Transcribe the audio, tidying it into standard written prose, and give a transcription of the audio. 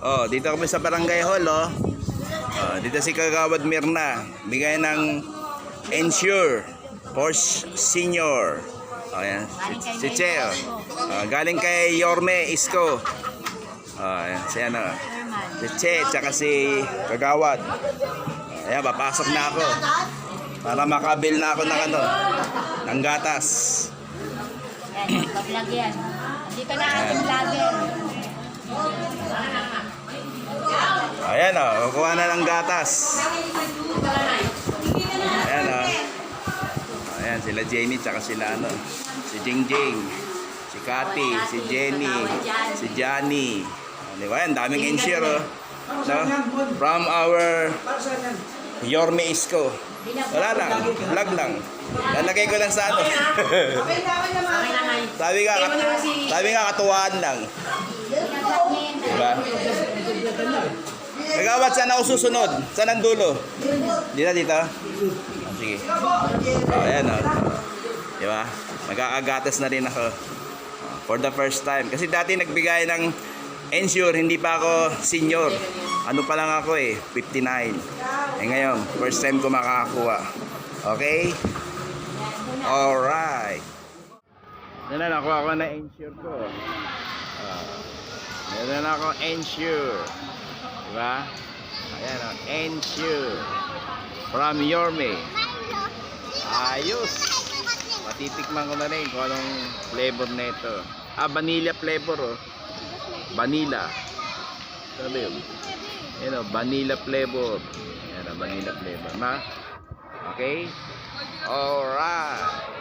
Oh, dito kami sa Barangay Hall, oh. Dito si Kagawad Mirna. Bigay ng Ensure Porsche Senior. Ayan, si Che. Galing kay Yorme Isko. Ayan, si ano. Si Che, tsaka si Kagawad. Ayan, papasok na ako. Para makabil na ako ng ano, ng gatas. Yan, pag-vlog yan. Dito na ating vlogger. Ayan o, kukuha na ng gatas. Ayan o. Ayan, sila Jenny, tsaka sila ano, si Jingjing, si Cathy, si Jenny, si Johnny. Diba, yan, daming ensure o. No? From our Yorme Isko. Wala lang, vlog lang. Lalagay ko lang sa ano. sabi nga katuwaan lang. Diba? Kagawad, saan ako susunod? Saan ang dulo? Dito, dito? Sige. Ayan o. Diba? Magkakagatas na rin ako. For the first time. Kasi dati nagbigay ng Ensure, hindi pa ako senior. Ano pa lang ako eh, 59. Ngayon, first time ko makakakuha. Okay? Alright. Yan na, nakuha ko na Ensure ko. Yan na ako Ensure. Diba? Ayan o, Ensure. From Yorme. Ayos. Matitikman ko na rin kung anong flavor na ito. Vanilla flavor oh. Vanilla. Sabi yun. Yan o, vanilla flavor. Yan o, vanilla flavor. Okay? Alright.